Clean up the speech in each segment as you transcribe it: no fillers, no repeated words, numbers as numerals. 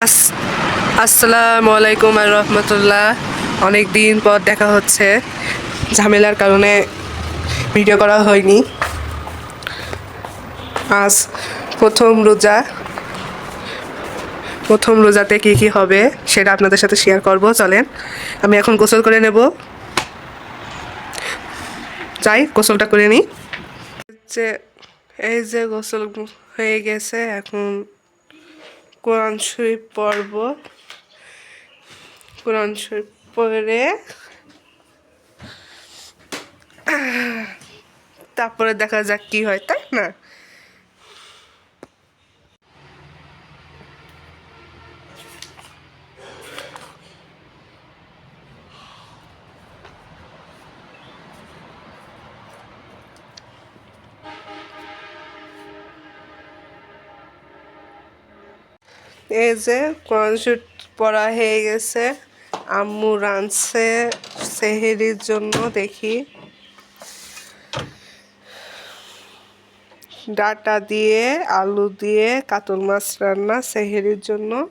আস- আসসালামু আলাইকুম আর রহমতুল্লাহ। অনেক দিন পর দেখা হচ্ছে, ঝামেলার কারণে ভিডিও করা হয়নি। আজ প্রথম রোজা, প্রথম রোজাতে কি কি হবে সেটা আপনাদের সাথে শেয়ার করব। চলেন, আমি এখন গোসল করে নেব। যাই গোসলটা করে নিই। যে এই যে গোসল হয়ে গেছে, এখন কোরআন শরীফ পড়ব। কোরআন শরীফ পড়ে তারপরে দেখা যাক কি হয়, তাই না? এই যে কোরআন শরীফ পড়া হয়ে গেছে। আম্মু রাঁধছে সেহেরির জন্য। দেখি, ডাটা দিয়ে আলু দিয়ে কাতল মাছ রান্না সেহেরির জন্য।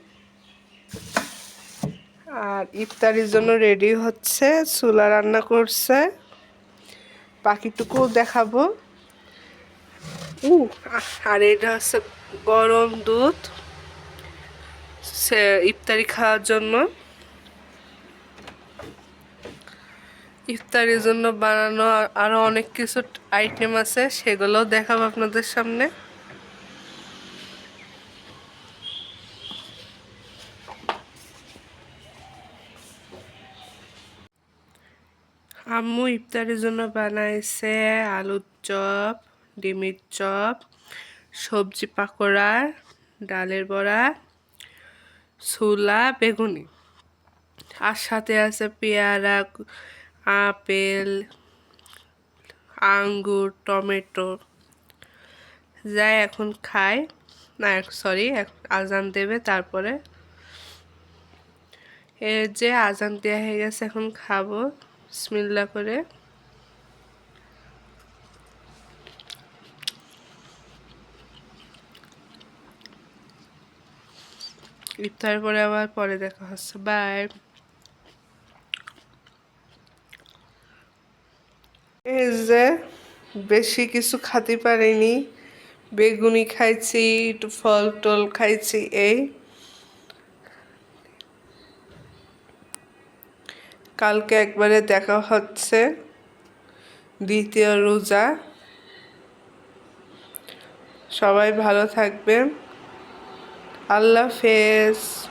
আর ইফতারির জন্য রেডি হচ্ছে, চুলা রান্না করছে। বাকিটুকু দেখাবো। উ আর এটা হচ্ছে গরম দুধ সে ইফতারি খাওয়ার জন্য। ইফতারির জন্য বানানো আরো অনেক কিছু আইটেম আছে, সেগুলোও দেখাবো আপনাদের সামনে। আম্মু ইফতারির জন্য বানাইছে আলুর চপ, ডিমের চপ, সবজি পাকোড়া, ডালের বড়া, ছোলা, বেগুনি। আর সাথে আছে পেয়ারা, আপেল, আঙ্গুর, টমেটো। যাই এখন খাই, না সরি, আজান দেবে তারপরে। এর যে আজান দেওয়া হয়ে গেছে, এখন খাবো বিসমিল্লাহ করে। ইফতার পরে আবার পরে দেখা হচ্ছে, বাই। এই যে বেশি কিছু খেতে পারিনি, বেগুনি খাইছি, একটু ফল টল খাইছি। এই কালকে একবারে দেখা হচ্ছে, দ্বিতীয় রোজা। সবাই ভালো থাকবেন, আল্লাহ হাফেজ।